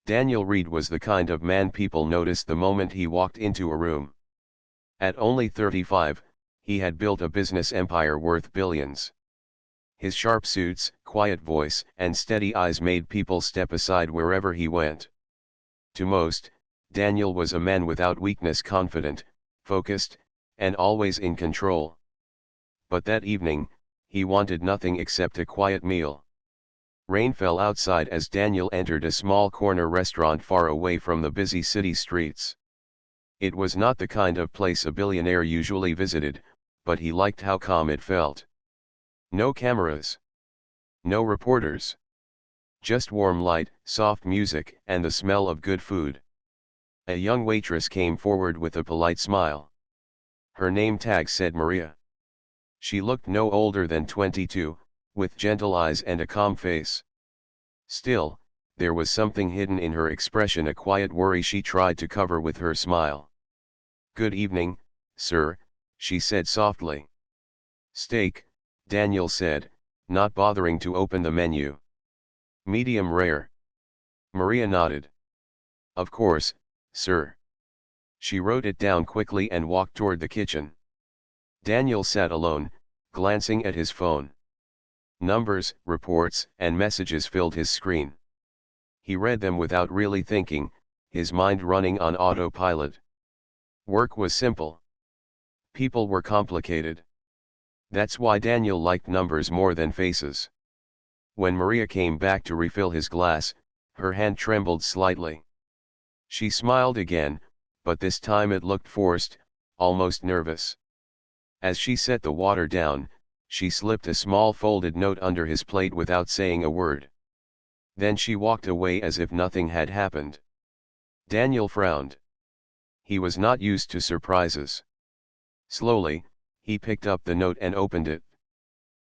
Daniel Reed was the kind of man people noticed the moment he walked into a room. At only 35, he had built a business empire worth billions. His sharp suits, quiet voice, and steady eyes made people step aside wherever he went. To most, Daniel was a man without weakness, confident, focused, and always in control. But that evening, he wanted nothing except a quiet meal. Rain fell outside as Daniel entered a small corner restaurant far away from the busy city streets. It was not the kind of place a billionaire usually visited, but he liked how calm it felt. No cameras. No reporters. Just warm light, soft music, and the smell of good food. A young waitress came forward with a polite smile. Her name tag said Maria. She looked no older than 22, with gentle eyes and a calm face. Still, there was something hidden in her expression, a quiet worry she tried to cover with her smile. "Good evening, sir," she said softly. "Steak," Daniel said, not bothering to open the menu. "Medium rare." Maria nodded. "Of course, sir." She wrote it down quickly and walked toward the kitchen. Daniel sat alone, glancing at his phone. Numbers, reports, and messages filled his screen. He read them without really thinking, his mind running on autopilot. Work was simple. People were complicated. That's why Daniel liked numbers more than faces. When Maria came back to refill his glass, her hand trembled slightly. She smiled again, but this time it looked forced, almost nervous. As she set the water down, she slipped a small folded note under his plate without saying a word. Then she walked away as if nothing had happened. Daniel frowned. He was not used to surprises. Slowly, he picked up the note and opened it.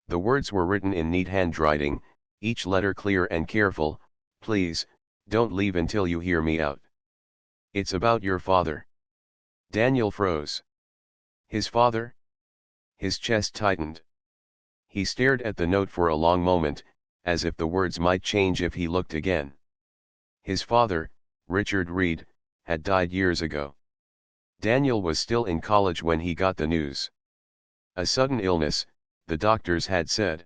The words were written in neat handwriting, each letter clear and careful. "Please, don't leave until you hear me out. It's about your father." Daniel froze. His father? His chest tightened. He stared at the note for a long moment, as if the words might change if he looked again. His father, Richard Reed, had died years ago. Daniel was still in college when he got the news. A sudden illness, the doctors had said.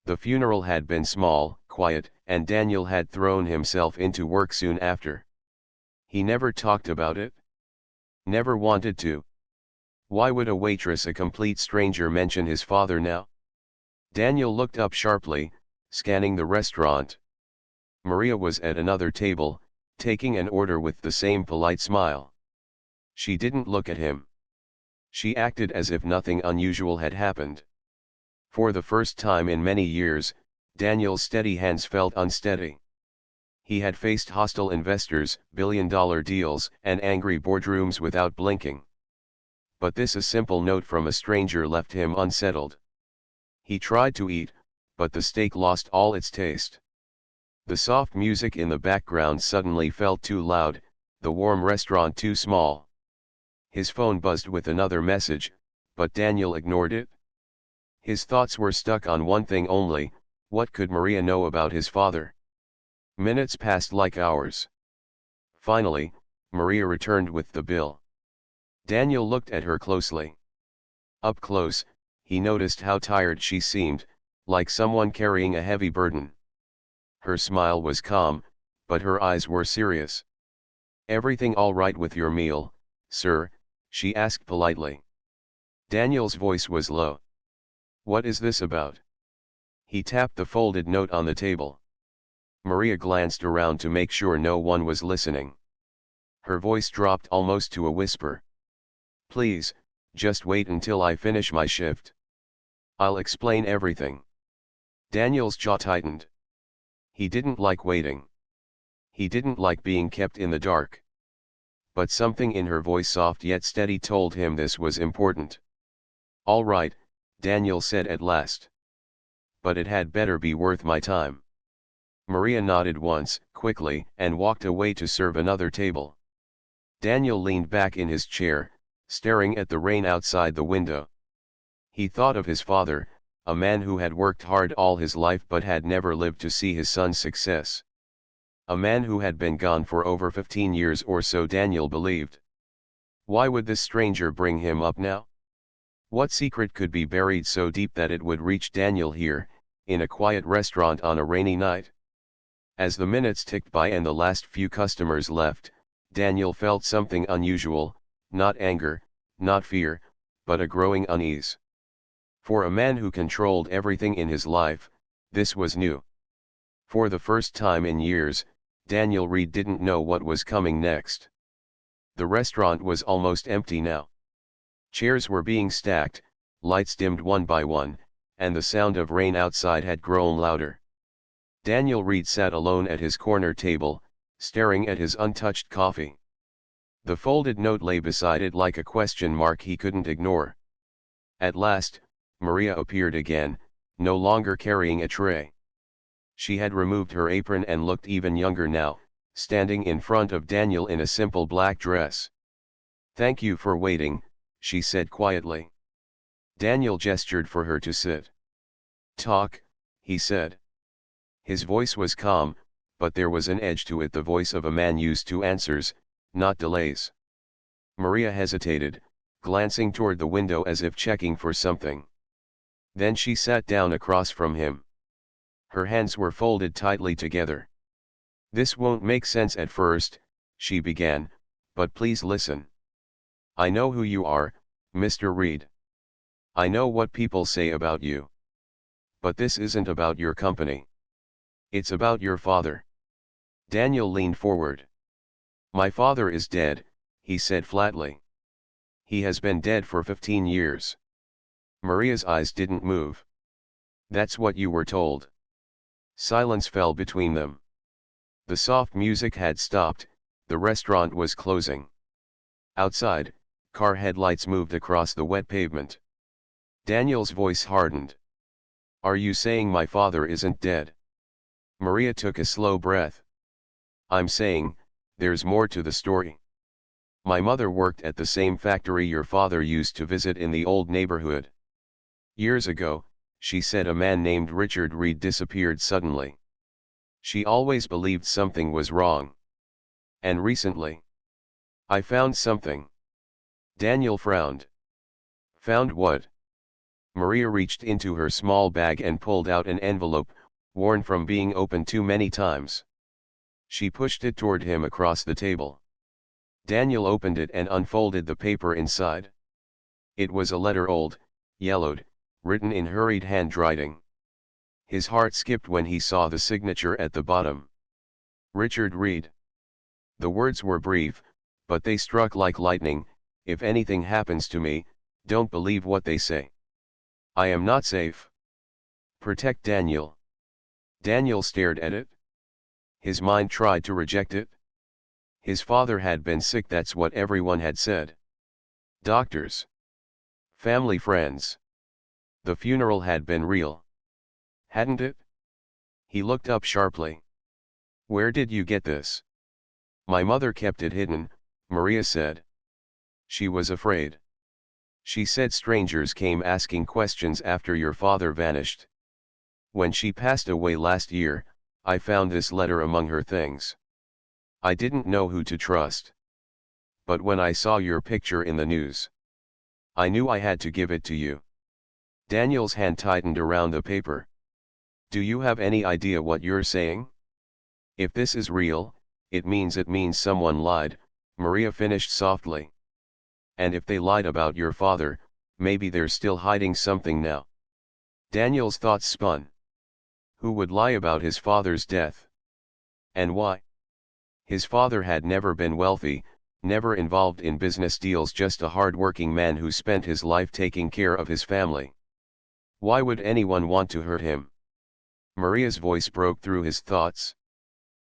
The funeral had been small, quiet, and Daniel had thrown himself into work soon after. He never talked about it. Never wanted to. Why would a waitress, a complete stranger, mention his father now? Daniel looked up sharply, scanning the restaurant. Maria was at another table, taking an order with the same polite smile. She didn't look at him. She acted as if nothing unusual had happened. For the first time in many years, Daniel's steady hands felt unsteady. He had faced hostile investors, billion-dollar deals, and angry boardrooms without blinking. But this, a simple note from a stranger, left him unsettled. He tried to eat, but the steak lost all its taste. The soft music in the background suddenly felt too loud, the warm restaurant too small. His phone buzzed with another message, but Daniel ignored it. His thoughts were stuck on one thing only: what could Maria know about his father? Minutes passed like hours. Finally, Maria returned with the bill. Daniel looked at her closely. Up close, he noticed how tired she seemed, like someone carrying a heavy burden. Her smile was calm, but her eyes were serious. "Everything all right with your meal, sir?" she asked politely. Daniel's voice was low. "What is this about?" He tapped the folded note on the table. Maria glanced around to make sure no one was listening. Her voice dropped almost to a whisper. "Please, just wait until I finish my shift. I'll explain everything." Daniel's jaw tightened. He didn't like waiting. He didn't like being kept in the dark. But something in her voice, soft yet steady, told him this was important. "All right," Daniel said at last. "But it had better be worth my time." Maria nodded once, quickly, and walked away to serve another table. Daniel leaned back in his chair, staring at the rain outside the window. He thought of his father, a man who had worked hard all his life but had never lived to see his son's success. A man who had been gone for over 15 years or so, Daniel believed. Why would this stranger bring him up now? What secret could be buried so deep that it would reach Daniel here, in a quiet restaurant on a rainy night? As the minutes ticked by and the last few customers left, Daniel felt something unusual, not anger, not fear, but a growing unease. For a man who controlled everything in his life, this was new. For the first time in years, Daniel Reed didn't know what was coming next. The restaurant was almost empty now. Chairs were being stacked, lights dimmed one by one, and the sound of rain outside had grown louder. Daniel Reed sat alone at his corner table, staring at his untouched coffee. The folded note lay beside it like a question mark he couldn't ignore. At last, Maria appeared again, no longer carrying a tray. She had removed her apron and looked even younger now, standing in front of Daniel in a simple black dress. "Thank you for waiting," she said quietly. Daniel gestured for her to sit. "Talk," he said. His voice was calm, but there was an edge to it, the voice of a man used to answers, not delays. Maria hesitated, glancing toward the window as if checking for something. Then she sat down across from him. Her hands were folded tightly together. "This won't make sense at first," she began, "but please listen. I know who you are, Mr. Reed. I know what people say about you. But this isn't about your company. It's about your father." Daniel leaned forward. "My father is dead," he said flatly. "He has been dead for 15 years. Maria's eyes didn't move. "That's what you were told." Silence fell between them. The soft music had stopped, the restaurant was closing. Outside, car headlights moved across the wet pavement. Daniel's voice hardened. "Are you saying my father isn't dead?" Maria took a slow breath. "I'm saying, there's more to the story. My mother worked at the same factory your father used to visit in the old neighborhood. Years ago, she said, a man named Richard Reed disappeared suddenly. She always believed something was wrong. And recently, I found something." Daniel frowned. "Found what?" Maria reached into her small bag and pulled out an envelope, worn from being opened too many times. She pushed it toward him across the table. Daniel opened it and unfolded the paper inside. It was a letter, old, yellowed, written in hurried handwriting. His heart skipped when he saw the signature at the bottom. "Richard Reed." The words were brief, but they struck like lightning. "If anything happens to me, don't believe what they say. I am not safe. Protect Daniel." Daniel stared at it. His mind tried to reject it. His father had been sick, that's what everyone had said. Doctors. Family, friends. The funeral had been real. Hadn't it? He looked up sharply. "Where did you get this?" "My mother kept it hidden," Maria said. "She was afraid. She said strangers came asking questions after your father vanished. When she passed away last year, I found this letter among her things. I didn't know who to trust. But when I saw your picture in the news, I knew I had to give it to you." Daniel's hand tightened around the paper. "Do you have any idea what you're saying? If this is real, it means someone lied," Maria finished softly. "And if they lied about your father, maybe they're still hiding something now." Daniel's thoughts spun. Who would lie about his father's death? And why? His father had never been wealthy, never involved in business deals, just a hard-working man who spent his life taking care of his family. Why would anyone want to hurt him? Maria's voice broke through his thoughts.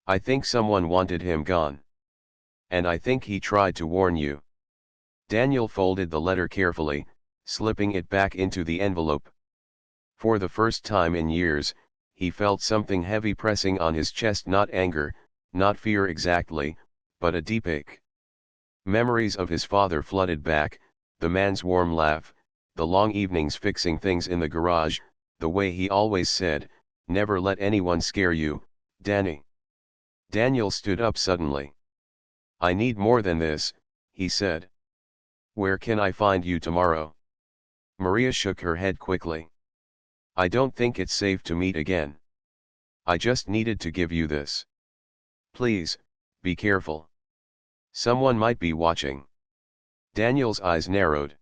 "I think someone wanted him gone. And I think he tried to warn you." Daniel folded the letter carefully, slipping it back into the envelope. For the first time in years, he felt something heavy pressing on his chest, not anger, not fear exactly, but a deep ache. Memories of his father flooded back, the man's warm laugh, the long evenings fixing things in the garage, the way he always said, "Never let anyone scare you, Danny." Daniel stood up suddenly. "I need more than this," he said. "Where can I find you tomorrow?" Maria shook her head quickly. "I don't think it's safe to meet again. I just needed to give you this. Please, be careful. Someone might be watching." Daniel's eyes narrowed.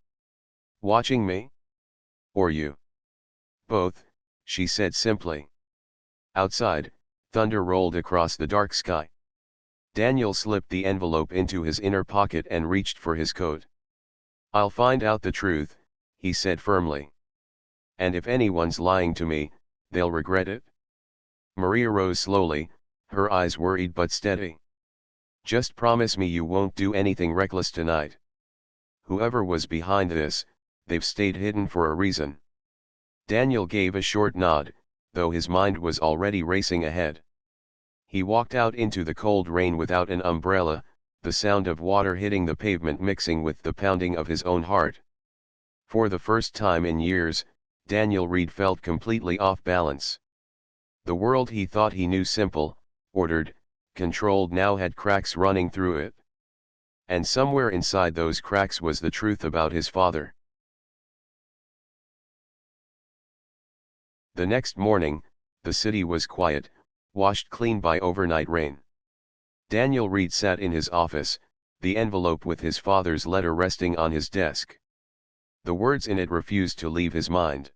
"Watching me? Or you?" "Both," she said simply. Outside, thunder rolled across the dark sky. Daniel slipped the envelope into his inner pocket and reached for his coat. "I'll find out the truth," he said firmly. "And if anyone's lying to me, they'll regret it." Maria rose slowly, her eyes worried but steady. "Just promise me you won't do anything reckless tonight. Whoever was behind this, they've stayed hidden for a reason." Daniel gave a short nod, though his mind was already racing ahead. He walked out into the cold rain without an umbrella, the sound of water hitting the pavement mixing with the pounding of his own heart. For the first time in years, Daniel Reed felt completely off balance. The world he thought he knew simple, ordered, controlled now had cracks running through it. And somewhere inside those cracks was the truth about his father. The next morning, the city was quiet, washed clean by overnight rain. Daniel Reed sat in his office, the envelope with his father's letter resting on his desk. The words in it refused to leave his mind.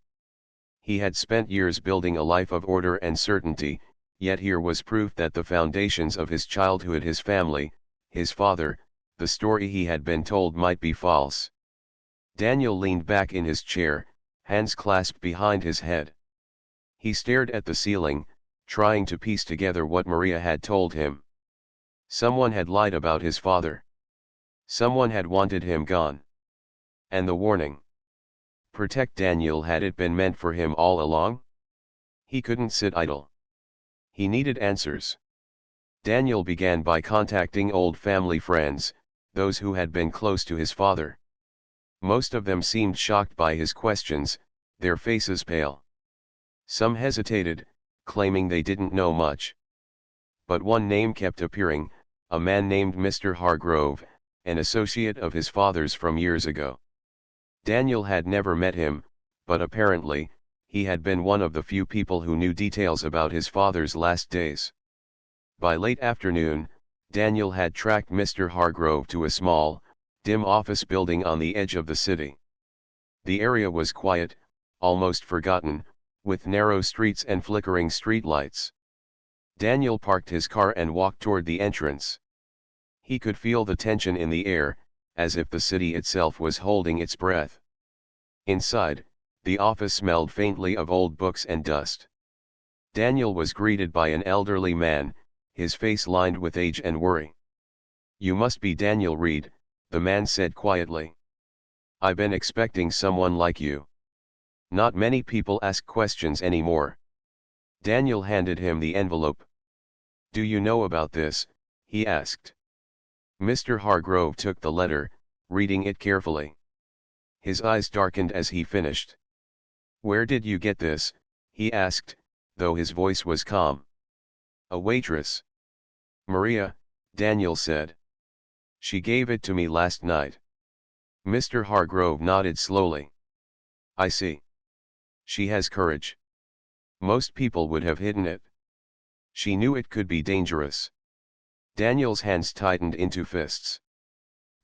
He had spent years building a life of order and certainty, yet here was proof that the foundations of his childhood, his family, his father, the story he had been told might be false. Daniel leaned back in his chair, hands clasped behind his head. He stared at the ceiling, trying to piece together what Maria had told him. Someone had lied about his father. Someone had wanted him gone. And the warning. Protect Daniel, had it been meant for him all along? He couldn't sit idle. He needed answers. Daniel began by contacting old family friends, those who had been close to his father. Most of them seemed shocked by his questions, their faces pale. Some hesitated, claiming they didn't know much. But one name kept appearing, a man named Mr. Hargrove, an associate of his father's from years ago. Daniel had never met him, but apparently, he had been one of the few people who knew details about his father's last days. By late afternoon, Daniel had tracked Mr. Hargrove to a small, dim office building on the edge of the city. The area was quiet, almost forgotten, with narrow streets and flickering streetlights. Daniel parked his car and walked toward the entrance. He could feel the tension in the air, as if the city itself was holding its breath. Inside, the office smelled faintly of old books and dust. Daniel was greeted by an elderly man, his face lined with age and worry. "You must be Daniel Reed," the man said quietly. "I've been expecting someone like you. Not many people ask questions anymore." Daniel handed him the envelope. "Do you know about this?" he asked. Mr. Hargrove took the letter, reading it carefully. His eyes darkened as he finished. "Where did you get this?" he asked, though his voice was calm. "A waitress." "Maria," Daniel said. "She gave it to me last night." Mr. Hargrove nodded slowly. "I see. She has courage. Most people would have hidden it. She knew it could be dangerous." Daniel's hands tightened into fists.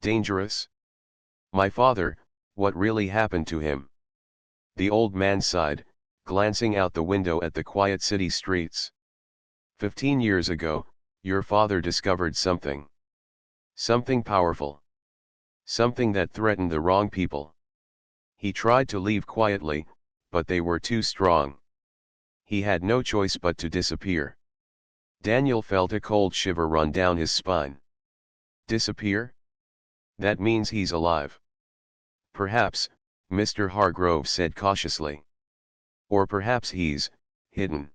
"Dangerous? My father, what really happened to him?" The old man sighed, glancing out the window at the quiet city streets. 15 years ago, your father discovered something. Something powerful. Something that threatened the wrong people. He tried to leave quietly, but they were too strong. He had no choice but to disappear." Daniel felt a cold shiver run down his spine. "Disappear? That means he's alive." "Perhaps," Mr. Hargrove said cautiously. "Or perhaps he's hidden.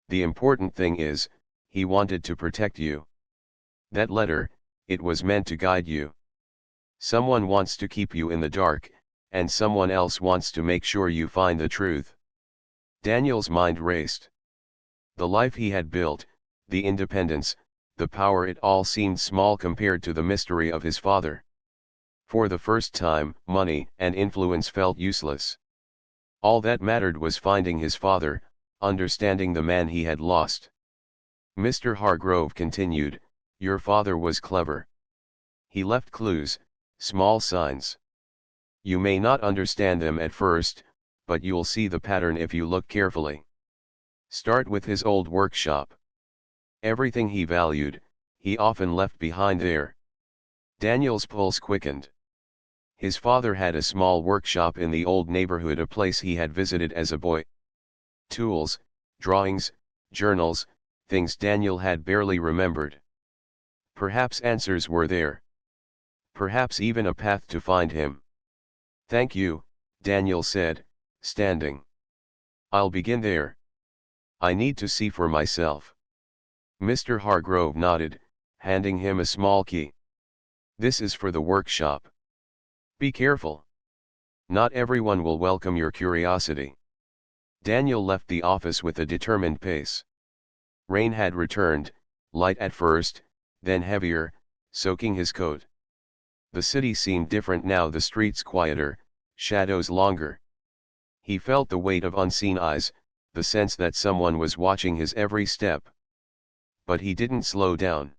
The important thing is, he wanted to protect you. That letter, it was meant to guide you. Someone wants to keep you in the dark, and someone else wants to make sure you find the truth." Daniel's mind raced. The life he had built, the independence, the power, it all seemed small compared to the mystery of his father. For the first time, money and influence felt useless. All that mattered was finding his father, understanding the man he had lost. Mr. Hargrove continued, "Your father was clever. He left clues, small signs. You may not understand them at first, but you'll see the pattern if you look carefully. Start with his old workshop. Everything he valued, he often left behind there." Daniel's pulse quickened. His father had a small workshop in the old neighborhood, a place he had visited as a boy. Tools, drawings, journals, things Daniel had barely remembered. Perhaps answers were there. Perhaps even a path to find him. "Thank you," Daniel said, standing. "I'll begin there. I need to see for myself." Mr. Hargrove nodded, handing him a small key. "This is for the workshop. Be careful. Not everyone will welcome your curiosity." Daniel left the office with a determined pace. Rain had returned, light at first, then heavier, soaking his coat. The city seemed different now, the streets quieter, shadows longer. He felt the weight of unseen eyes, the sense that someone was watching his every step. But he didn't slow down.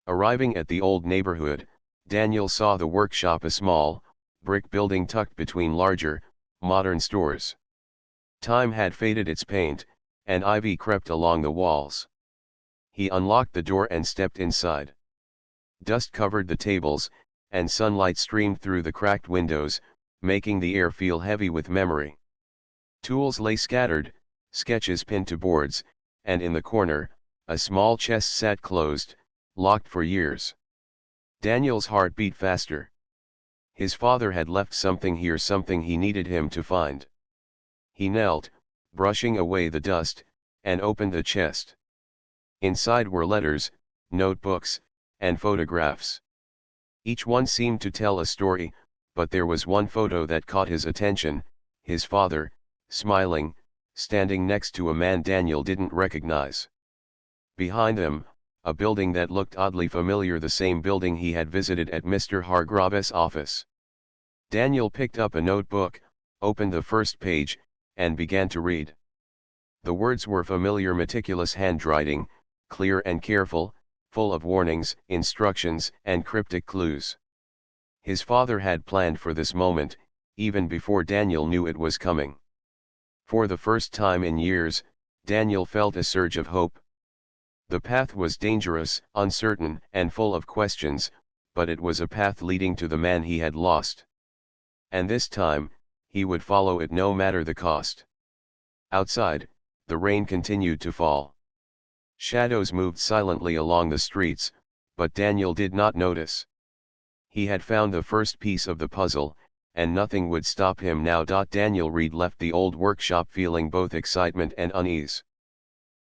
Arriving at the old neighborhood, Daniel saw the workshop, a small, brick building tucked between larger, modern stores. Time had faded its paint, and ivy crept along the walls. He unlocked the door and stepped inside. Dust covered the tables, and sunlight streamed through the cracked windows, making the air feel heavy with memory. Tools lay scattered, sketches pinned to boards, and in the corner, a small chest sat closed, locked for years. Daniel's heart beat faster. His father had left something here, something he needed him to find. He knelt, brushing away the dust, and opened the chest. Inside were letters, notebooks, and photographs. Each one seemed to tell a story, but there was one photo that caught his attention: his father, smiling, standing next to a man Daniel didn't recognize. Behind them, a building that looked oddly familiar, the same building he had visited at Mr. Hargrove's office. Daniel picked up a notebook, opened the first page, and began to read. The words were familiar, meticulous handwriting, clear and careful, full of warnings, instructions, and cryptic clues. His father had planned for this moment, even before Daniel knew it was coming. For the first time in years, Daniel felt a surge of hope. The path was dangerous, uncertain, and full of questions, but it was a path leading to the man he had lost. And this time, he would follow it no matter the cost. Outside, the rain continued to fall. Shadows moved silently along the streets, but Daniel did not notice. He had found the first piece of the puzzle, and nothing would stop him now. Daniel Reed left the old workshop feeling both excitement and unease.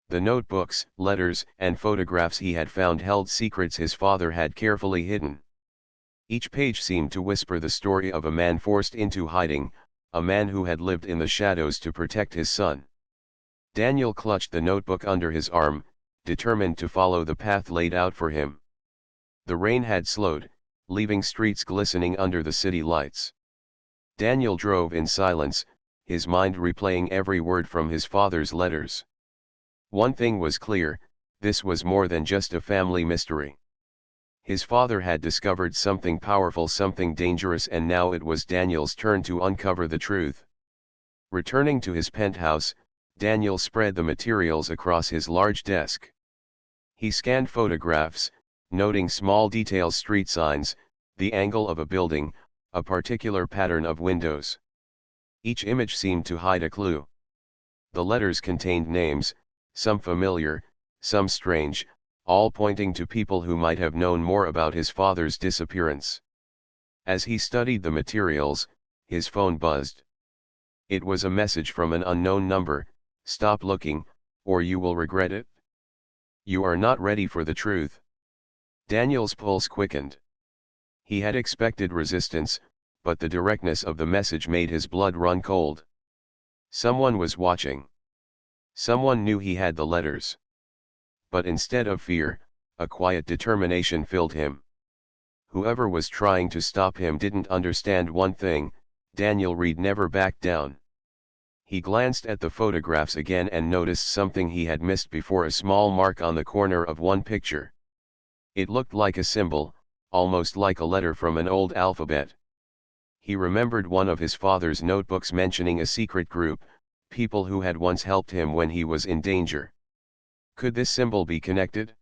The notebooks, letters, and photographs he had found held secrets his father had carefully hidden. Each page seemed to whisper the story of a man forced into hiding, a man who had lived in the shadows to protect his son. Daniel clutched the notebook under his arm, determined to follow the path laid out for him. The rain had slowed, leaving streets glistening under the city lights. Daniel drove in silence, his mind replaying every word from his father's letters. One thing was clear: this was more than just a family mystery. His father had discovered something powerful, something dangerous, and now it was Daniel's turn to uncover the truth. Returning to his penthouse, Daniel spread the materials across his large desk. He scanned photographs, noting small details: street signs, the angle of a building, a particular pattern of windows. Each image seemed to hide a clue. The letters contained names, some familiar, some strange, all pointing to people who might have known more about his father's disappearance. As he studied the materials, his phone buzzed. It was a message from an unknown number: "Stop looking, or you will regret it. You are not ready for the truth." Daniel's pulse quickened. He had expected resistance, but the directness of the message made his blood run cold. Someone was watching. Someone knew he had the letters. But instead of fear, A quiet determination filled him. Whoever was trying to stop him didn't understand one thing: Daniel Reed never backed down. He glanced at the photographs again and noticed something he had missed before: a small mark on the corner of one picture. It looked like a symbol, almost like a letter from an old alphabet. He remembered one of his father's notebooks mentioning a secret group, people who had once helped him when he was in danger. Could this symbol be connected?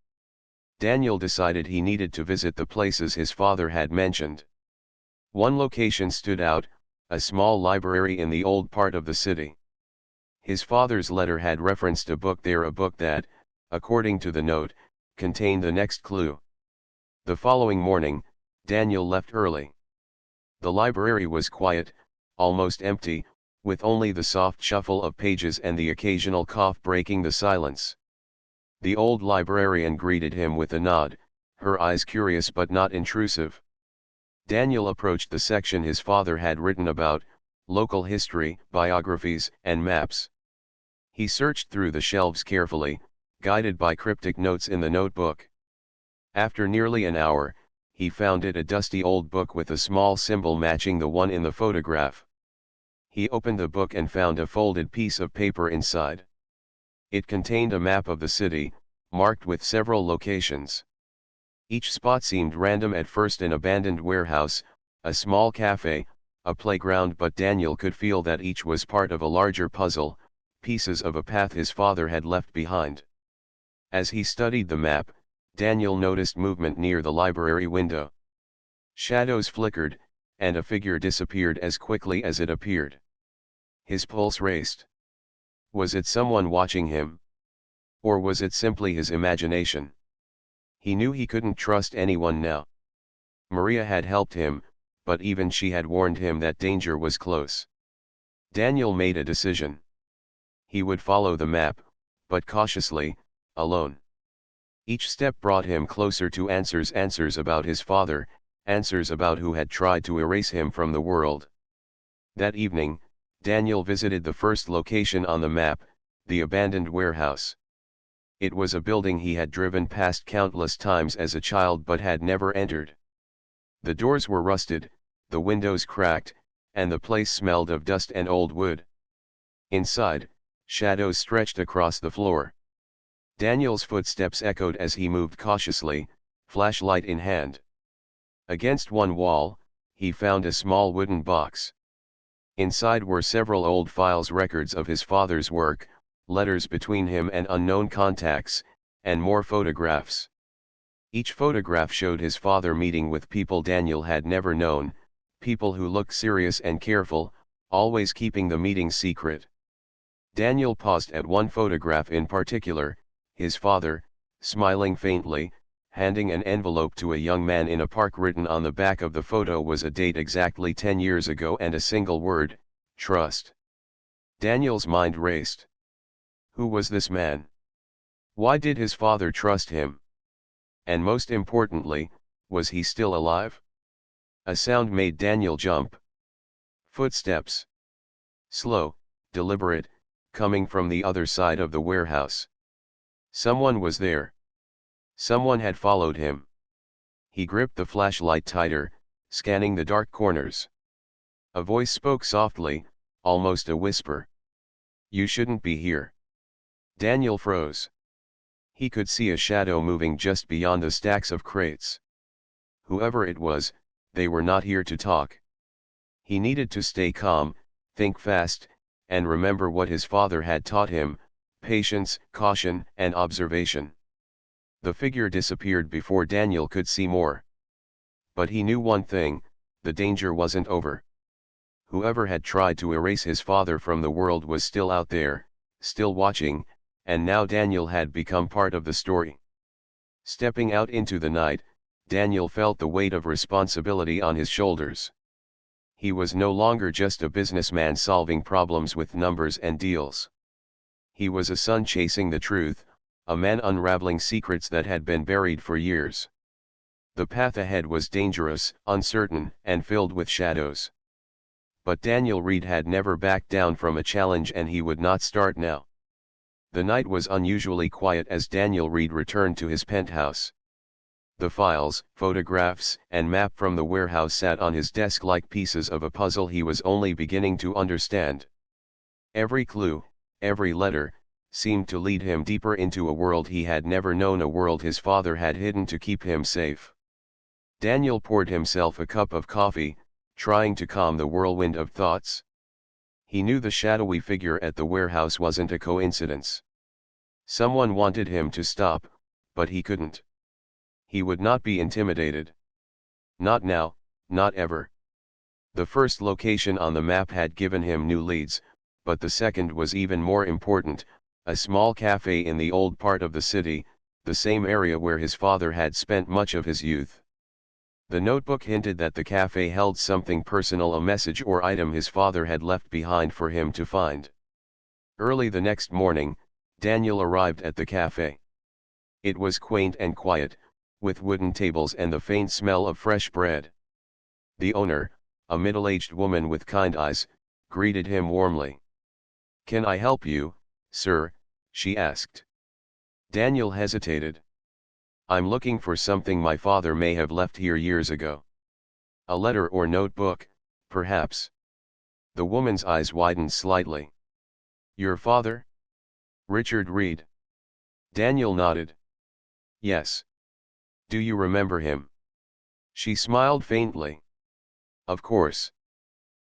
Daniel decided he needed to visit the places his father had mentioned. One location stood out: a small library in the old part of the city. His father's letter had referenced a book there, a book that, according to the note, contained the next clue. The following morning, Daniel left early. The library was quiet, almost empty, with only the soft shuffle of pages and the occasional cough breaking the silence. The old librarian greeted him with a nod, her eyes curious but not intrusive. Daniel approached the section his father had written about: local history, biographies, and maps. He searched through the shelves carefully, guided by cryptic notes in the notebook. After nearly an hour, he found it: a dusty old book with a small symbol matching the one in the photograph. He opened the book and found a folded piece of paper inside. It contained a map of the city, marked with several locations. Each spot seemed random at first: an abandoned warehouse, a small cafe, a playground, but Daniel could feel that each was part of a larger puzzle, pieces of a path his father had left behind. As he studied the map, Daniel noticed movement near the library window. Shadows flickered, and a figure disappeared as quickly as it appeared. His pulse raced. Was it someone watching him? Or was it simply his imagination? He knew he couldn't trust anyone now. Maria had helped him, but even she had warned him that danger was close. Daniel made a decision. He would follow the map, but cautiously, alone. Each step brought him closer to answers: answers about his father, answers about who had tried to erase him from the world. That evening, Daniel visited the first location on the map, the abandoned warehouse. It was a building he had driven past countless times as a child but had never entered. The doors were rusted, the windows cracked, and the place smelled of dust and old wood. Inside, shadows stretched across the floor. Daniel's footsteps echoed as he moved cautiously, flashlight in hand. Against one wall, he found a small wooden box. Inside were several old files, records of his father's work, letters between him and unknown contacts, and more photographs. Each photograph showed his father meeting with people Daniel had never known, people who looked serious and careful, always keeping the meetings secret. Daniel paused at one photograph in particular: his father, smiling faintly, handing an envelope to a young man in a park. Written on the back of the photo was a date exactly 10 years ago and a single word: trust. Daniel's mind raced. Who was this man? Why did his father trust him? And most importantly, was he still alive? A sound made Daniel jump. Footsteps. Slow, deliberate, coming from the other side of the warehouse. Someone was there. Someone had followed him. He gripped the flashlight tighter, scanning the dark corners. A voice spoke softly, almost a whisper. You shouldn't be here. Daniel froze. He could see a shadow moving just beyond the stacks of crates. Whoever it was, they were not here to talk. He needed to stay calm, think fast, and remember what his father had taught him: patience, caution, and observation. The figure disappeared before Daniel could see more. But he knew one thing: the danger wasn't over. Whoever had tried to erase his father from the world was still out there, still watching, and now Daniel had become part of the story. Stepping out into the night, Daniel felt the weight of responsibility on his shoulders. He was no longer just a businessman solving problems with numbers and deals. He was a son chasing the truth, a man unraveling secrets that had been buried for years. The path ahead was dangerous, uncertain, and filled with shadows. But Daniel Reed had never backed down from a challenge, and he would not start now. The night was unusually quiet as Daniel Reed returned to his penthouse. The files, photographs, and map from the warehouse sat on his desk like pieces of a puzzle he was only beginning to understand. Every clue, every letter, seemed to lead him deeper into a world he had never known, a world his father had hidden to keep him safe. Daniel poured himself a cup of coffee, trying to calm the whirlwind of thoughts. He knew the shadowy figure at the warehouse wasn't a coincidence. Someone wanted him to stop, but he couldn't. He would not be intimidated. Not now, not ever. The first location on the map had given him new leads, but the second was even more important, a small cafe in the old part of the city, the same area where his father had spent much of his youth. The notebook hinted that the cafe held something personal, a message or item his father had left behind for him to find. Early the next morning, Daniel arrived at the cafe. It was quaint and quiet, with wooden tables and the faint smell of fresh bread. The owner, a middle-aged woman with kind eyes, greeted him warmly. "Can I help you, sir?" she asked. Daniel hesitated. "I'm looking for something my father may have left here years ago. A letter or notebook, perhaps." The woman's eyes widened slightly. "Your father? Richard Reed?" Daniel nodded. "Yes. Do you remember him?" She smiled faintly. "Of course.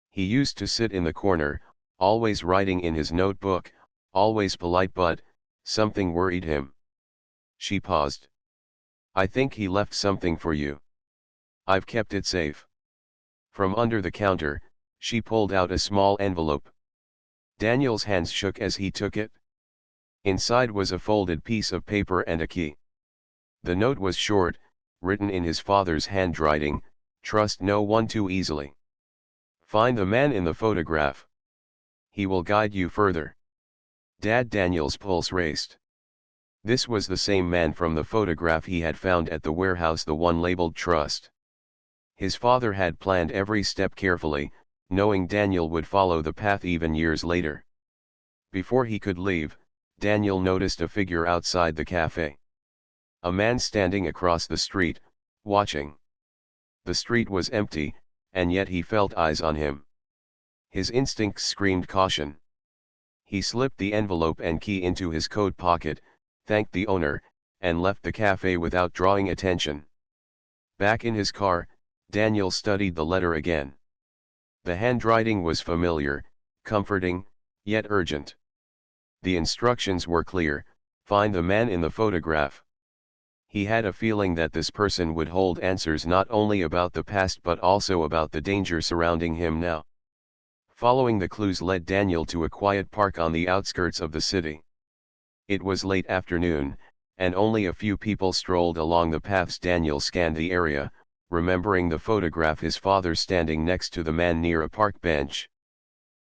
He used to sit in the corner, always writing in his notebook, always polite, but something worried him." She paused. "I think he left something for you. I've kept it safe." From under the counter, she pulled out a small envelope. Daniel's hands shook as he took it. Inside was a folded piece of paper and a key. The note was short, written in his father's handwriting: "Trust no one too easily. Find the man in the photograph. He will guide you further." Daniel's pulse raced. This was the same man from the photograph he had found at the warehouse, the one labeled Trust. His father had planned every step carefully, knowing Daniel would follow the path even years later. Before he could leave, Daniel noticed a figure outside the cafe. A man standing across the street, watching. The street was empty, and yet he felt eyes on him. His instincts screamed caution. He slipped the envelope and key into his coat pocket, thanked the owner, and left the cafe without drawing attention. Back in his car, Daniel studied the letter again. The handwriting was familiar, comforting, yet urgent. The instructions were clear: find the man in the photograph. He had a feeling that this person would hold answers not only about the past but also about the danger surrounding him now. Following the clues led Daniel to a quiet park on the outskirts of the city. It was late afternoon, and only a few people strolled along the paths. Daniel scanned the area, remembering the photograph, his father standing next to the man near a park bench.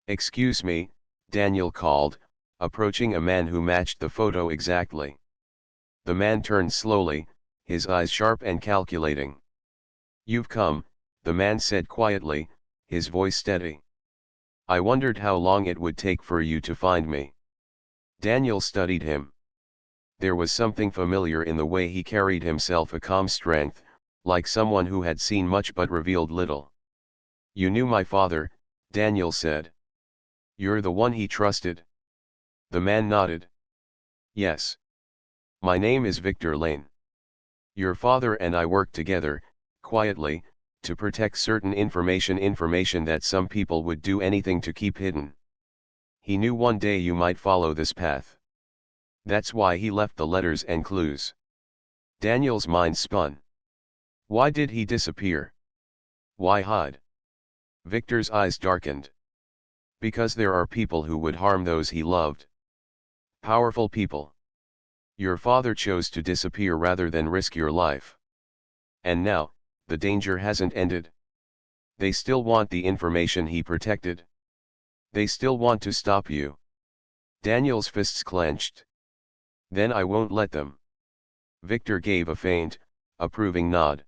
"Excuse me," Daniel called, approaching a man who matched the photo exactly. The man turned slowly, his eyes sharp and calculating. "You've come," the man said quietly, his voice steady. "I wondered how long it would take for you to find me." Daniel studied him. There was something familiar in the way he carried himself, a calm strength, like someone who had seen much but revealed little. "You knew my father," Daniel said. "You're the one he trusted?" The man nodded. "Yes. My name is Victor Lane. Your father and I worked together, quietly, to protect certain information that some people would do anything to keep hidden. He knew one day you might follow this path. That's why he left the letters and clues." Daniel's mind spun. Why did he disappear? Why hide? Victor's eyes darkened. Because there are people who would harm those he loved. Powerful people. Your father chose to disappear rather than risk your life. And now, the danger hasn't ended. They still want the information he protected. They still want to stop you. Daniel's fists clenched. Then I won't let them. Victor gave a faint, approving nod.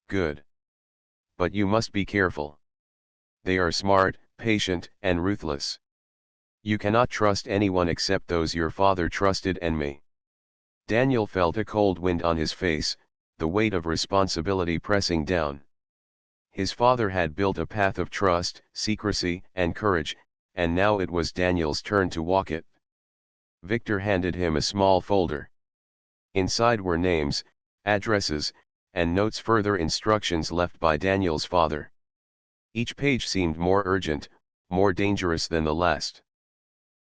Good. But you must be careful. They are smart, patient, and ruthless. You cannot trust anyone except those your father trusted and me. Daniel felt a cold wind on his face, the weight of responsibility pressing down. His father had built a path of trust, secrecy, and courage, and now it was Daniel's turn to walk it. Victor handed him a small folder. Inside were names, addresses, and notes, further instructions left by Daniel's father. Each page seemed more urgent, more dangerous than the last.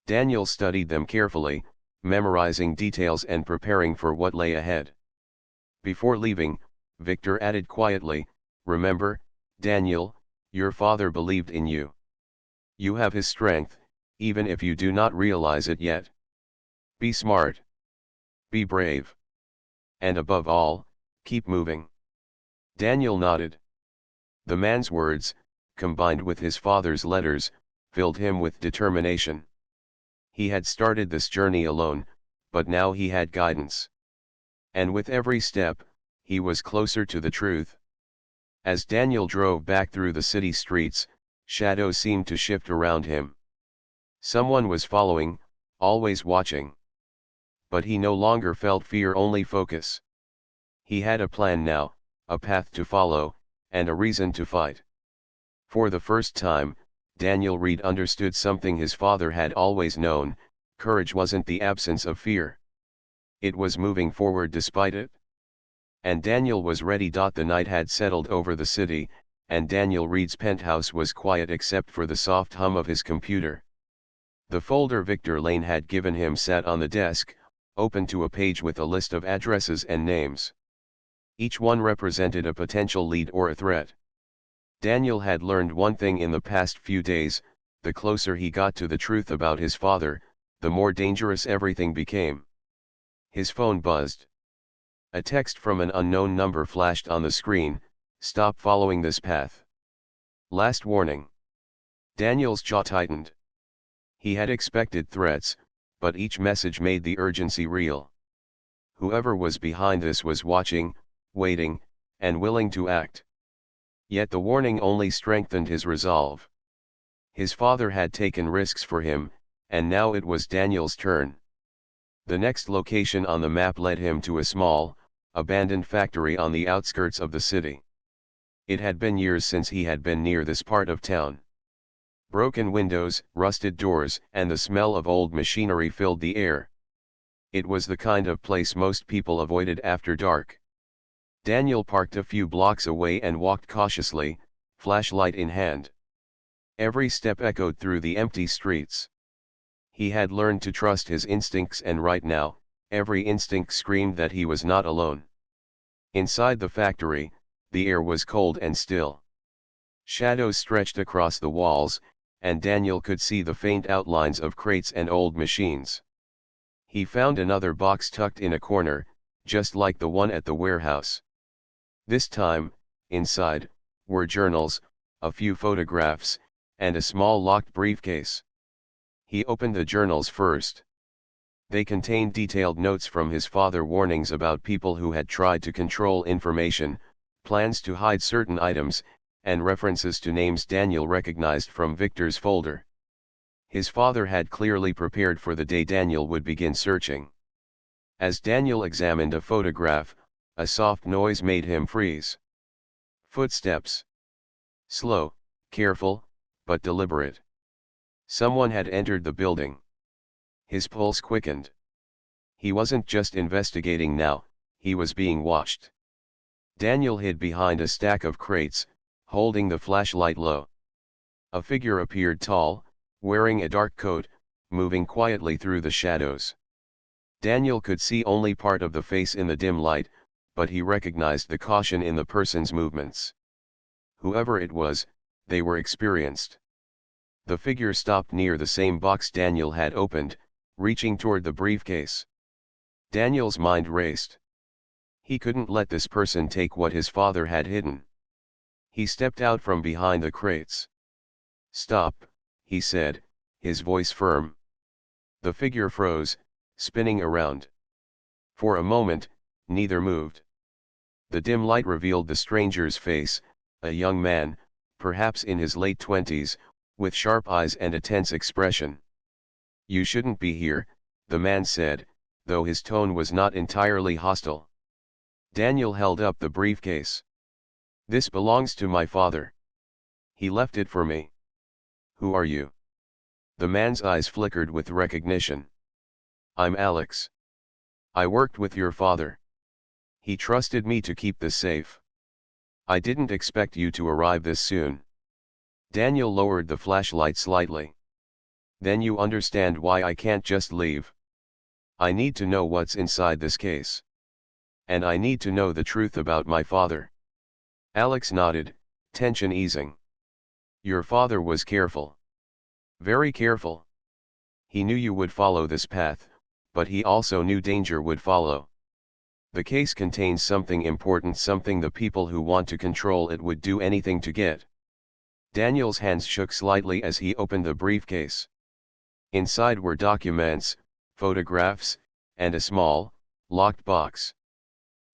Daniel studied them carefully, memorizing details and preparing for what lay ahead. Before leaving, Victor added quietly, "Remember, Daniel, your father believed in you. You have his strength, even if you do not realize it yet. Be smart. Be brave. And above all, keep moving." Daniel nodded. The man's words, combined with his father's letters, filled him with determination. He had started this journey alone, but now he had guidance. And with every step, he was closer to the truth. As Daniel drove back through the city streets, shadows seemed to shift around him. Someone was following, always watching. But he no longer felt fear, only focus. He had a plan now, a path to follow, and a reason to fight. For the first time, Daniel Reed understood something his father had always known: courage wasn't the absence of fear. It was moving forward despite it. And Daniel was ready. The night had settled over the city, and Daniel Reed's penthouse was quiet except for the soft hum of his computer. The folder Victor Lane had given him sat on the desk, open to a page with a list of addresses and names. Each one represented a potential lead or a threat. Daniel had learned one thing in the past few days: the closer he got to the truth about his father, the more dangerous everything became. His phone buzzed. A text from an unknown number flashed on the screen: "Stop following this path. Last warning." Daniel's jaw tightened. He had expected threats, but each message made the urgency real. Whoever was behind this was watching, waiting, and willing to act. Yet the warning only strengthened his resolve. His father had taken risks for him, and now it was Daniel's turn. The next location on the map led him to a small, abandoned factory on the outskirts of the city. It had been years since he had been near this part of town. Broken windows, rusted doors, and the smell of old machinery filled the air. It was the kind of place most people avoided after dark. Daniel parked a few blocks away and walked cautiously, flashlight in hand. Every step echoed through the empty streets. He had learned to trust his instincts, and right now, every instinct screamed that he was not alone. Inside the factory, the air was cold and still. Shadows stretched across the walls, and Daniel could see the faint outlines of crates and old machines. He found another box tucked in a corner, just like the one at the warehouse. This time, inside, were journals, a few photographs, and a small locked briefcase. He opened the journals first. They contained detailed notes from his father, warnings about people who had tried to control information, plans to hide certain items, and references to names Daniel recognized from Victor's folder. His father had clearly prepared for the day Daniel would begin searching. As Daniel examined a photograph, a soft noise made him freeze. Footsteps. Slow, careful, but deliberate. Someone had entered the building. His pulse quickened. He wasn't just investigating now, he was being watched. Daniel hid behind a stack of crates, holding the flashlight low. A figure appeared, tall, wearing a dark coat, moving quietly through the shadows. Daniel could see only part of the face in the dim light, but he recognized the caution in the person's movements. Whoever it was, they were experienced. The figure stopped near the same box Daniel had opened, reaching toward the briefcase. Daniel's mind raced. He couldn't let this person take what his father had hidden. He stepped out from behind the crates. "Stop," he said, his voice firm. The figure froze, spinning around. For a moment, neither moved. The dim light revealed the stranger's face, a young man, perhaps in his late 20s, with sharp eyes and a tense expression. "You shouldn't be here," the man said, though his tone was not entirely hostile. Daniel held up the briefcase. This belongs to my father. He left it for me. Who are you? The man's eyes flickered with recognition. I'm Alex. I worked with your father. He trusted me to keep this safe. I didn't expect you to arrive this soon. Daniel lowered the flashlight slightly. Then you understand why I can't just leave. I need to know what's inside this case. And I need to know the truth about my father. Alex nodded, tension easing. Your father was careful. Very careful. He knew you would follow this path, but he also knew danger would follow. The case contains something important, something the people who want to control it would do anything to get. Daniel's hands shook slightly as he opened the briefcase. Inside were documents, photographs, and a small, locked box.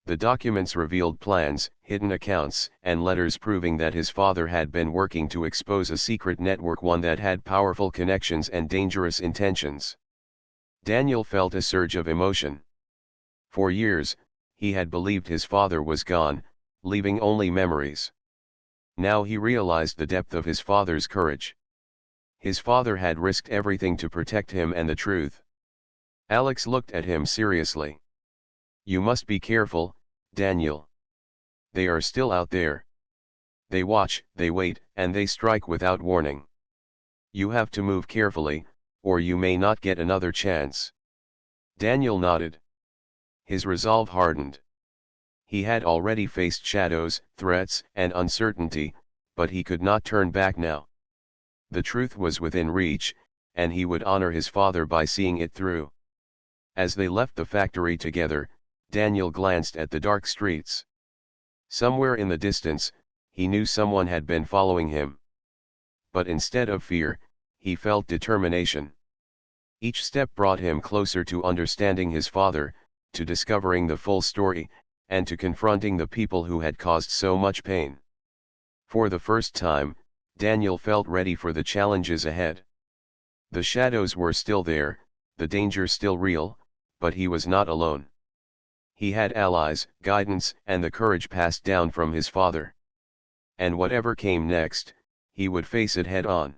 The documents revealed plans, hidden accounts, and letters proving that his father had been working to expose a secret network, one that had powerful connections and dangerous intentions. Daniel felt a surge of emotion. For years, he had believed his father was gone, leaving only memories. Now he realized the depth of his father's courage. His father had risked everything to protect him and the truth. Alex looked at him seriously. You must be careful, Daniel. They are still out there. They watch, they wait, and they strike without warning. You have to move carefully, or you may not get another chance. Daniel nodded. His resolve hardened. He had already faced shadows, threats, and uncertainty, but he could not turn back now. The truth was within reach, and he would honor his father by seeing it through. As they left the factory together, Daniel glanced at the dark streets. Somewhere in the distance, he knew someone had been following him. But instead of fear, he felt determination. Each step brought him closer to understanding his father, to discovering the full story, and to confronting the people who had caused so much pain. For the first time, Daniel felt ready for the challenges ahead. The shadows were still there, the danger still real, but he was not alone. He had allies, guidance, and the courage passed down from his father. And whatever came next, he would face it head on.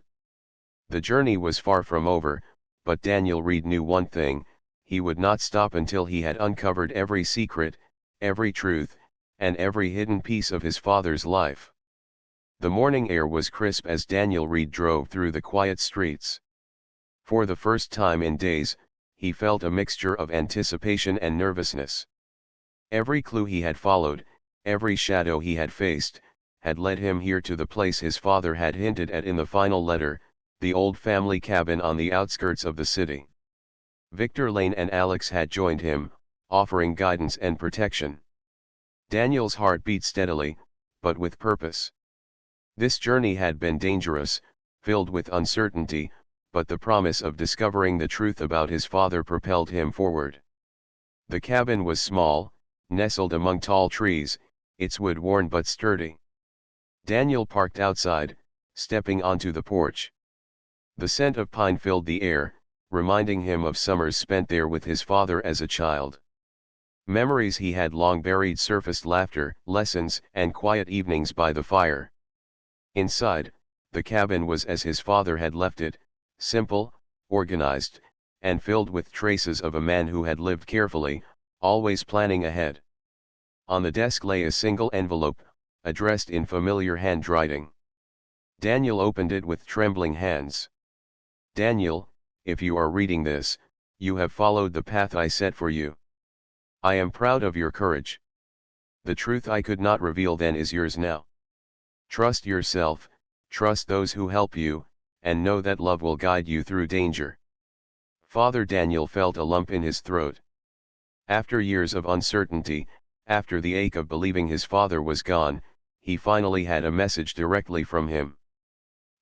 The journey was far from over, but Daniel Reed knew one thing: he would not stop until he had uncovered every secret, every truth, and every hidden piece of his father's life. The morning air was crisp as Daniel Reed drove through the quiet streets. For the first time in days, he felt a mixture of anticipation and nervousness. Every clue he had followed, every shadow he had faced, had led him here to the place his father had hinted at in the final letter, the old family cabin on the outskirts of the city. Victor Lane and Alex had joined him, offering guidance and protection. Daniel's heart beat steadily, but with purpose. This journey had been dangerous, filled with uncertainty, but the promise of discovering the truth about his father propelled him forward. The cabin was small, nestled among tall trees, its wood worn but sturdy. Daniel parked outside, stepping onto the porch. The scent of pine filled the air, reminding him of summers spent there with his father as a child. Memories he had long buried surfaced: laughter, lessons, and quiet evenings by the fire. Inside, the cabin was as his father had left it, simple, organized, and filled with traces of a man who had lived carefully, always planning ahead. On the desk lay a single envelope, addressed in familiar handwriting. Daniel opened it with trembling hands. Daniel, if you are reading this, you have followed the path I set for you. I am proud of your courage. The truth I could not reveal then is yours now. Trust yourself, trust those who help you, and know that love will guide you through danger. Father Daniel felt a lump in his throat. After years of uncertainty, after the ache of believing his father was gone, he finally had a message directly from him.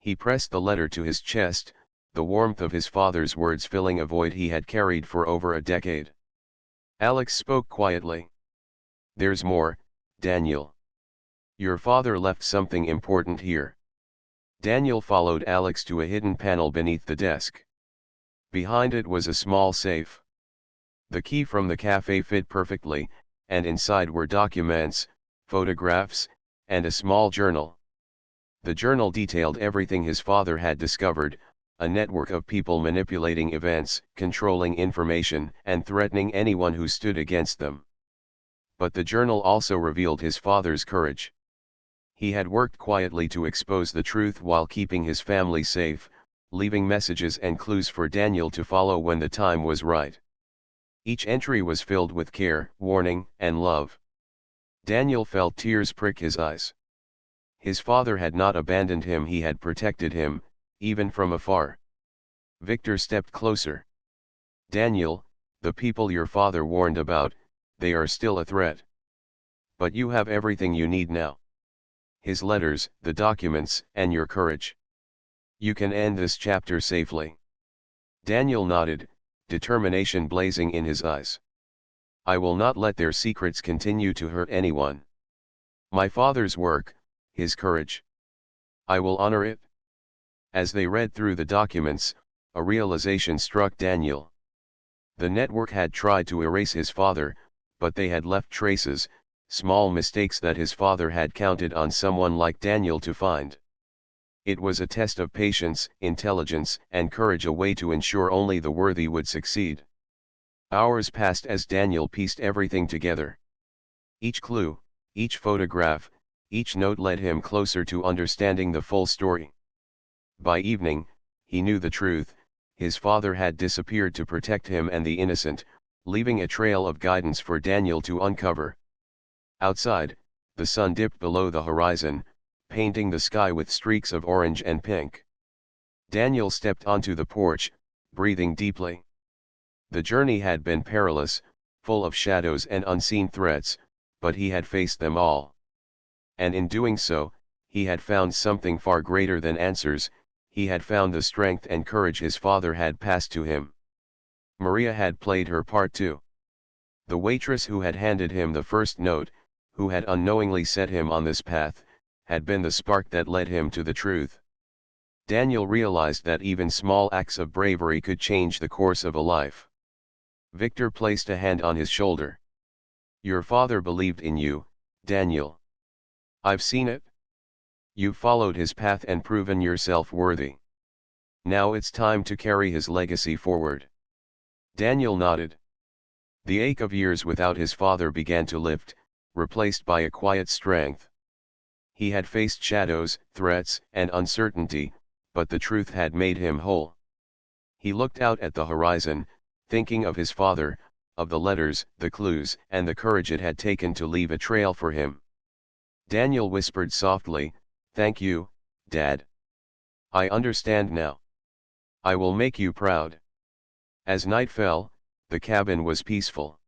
He pressed the letter to his chest, the warmth of his father's words filling a void he had carried for over a decade. Alex spoke quietly. There's more, Daniel. Your father left something important here. Daniel followed Alex to a hidden panel beneath the desk. Behind it was a small safe. The key from the cafe fit perfectly, and inside were documents, photographs, and a small journal. The journal detailed everything his father had discovered: a network of people manipulating events, controlling information, and threatening anyone who stood against them. But the journal also revealed his father's courage. He had worked quietly to expose the truth while keeping his family safe, leaving messages and clues for Daniel to follow when the time was right. Each entry was filled with care, warning, and love. Daniel felt tears prick his eyes. His father had not abandoned him, he had protected him, even from afar. Victor stepped closer. "Daniel, the people your father warned about, they are still a threat. But you have everything you need now. His letters, the documents, and your courage. You can end this chapter safely." Daniel nodded, determination blazing in his eyes. "I will not let their secrets continue to hurt anyone. My father's work, his courage. I will honor it." As they read through the documents, a realization struck Daniel. The network had tried to erase his father, but they had left traces, small mistakes that his father had counted on someone like Daniel to find. It was a test of patience, intelligence, and courage, a way to ensure only the worthy would succeed. Hours passed as Daniel pieced everything together. Each clue, each photograph, each note led him closer to understanding the full story. By evening, he knew the truth: his father had disappeared to protect him and the innocent, leaving a trail of guidance for Daniel to uncover. Outside, the sun dipped below the horizon, painting the sky with streaks of orange and pink. Daniel stepped onto the porch, breathing deeply. The journey had been perilous, full of shadows and unseen threats, but he had faced them all. And in doing so, he had found something far greater than answers: he had found the strength and courage his father had passed to him. Maria had played her part too. The waitress who had handed him the first note, who had unknowingly set him on this path, had been the spark that led him to the truth. Daniel realized that even small acts of bravery could change the course of a life. Victor placed a hand on his shoulder. "Your father believed in you, Daniel. I've seen it. You've followed his path and proven yourself worthy. Now it's time to carry his legacy forward." Daniel nodded. The ache of years without his father began to lift, replaced by a quiet strength. He had faced shadows, threats, and uncertainty, but the truth had made him whole. He looked out at the horizon, thinking of his father, of the letters, the clues, and the courage it had taken to leave a trail for him. Daniel whispered softly, "Thank you, Dad. I understand now. I will make you proud." As night fell, the cabin was peaceful.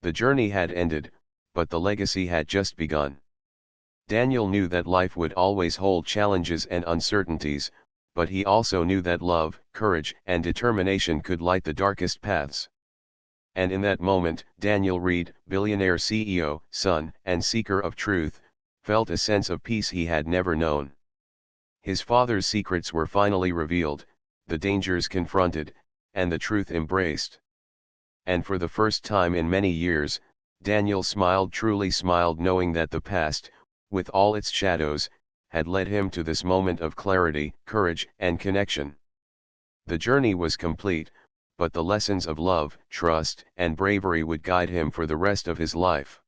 The journey had ended, but the legacy had just begun. Daniel knew that life would always hold challenges and uncertainties, but he also knew that love, courage, and determination could light the darkest paths. And in that moment, Daniel Reed, billionaire CEO, son, and seeker of truth, felt a sense of peace he had never known. His father's secrets were finally revealed, the dangers confronted, and the truth embraced. And for the first time in many years, Daniel smiled, truly smiled, knowing that the past, with all its shadows, had led him to this moment of clarity, courage, and connection. The journey was complete, but the lessons of love, trust, and bravery would guide him for the rest of his life.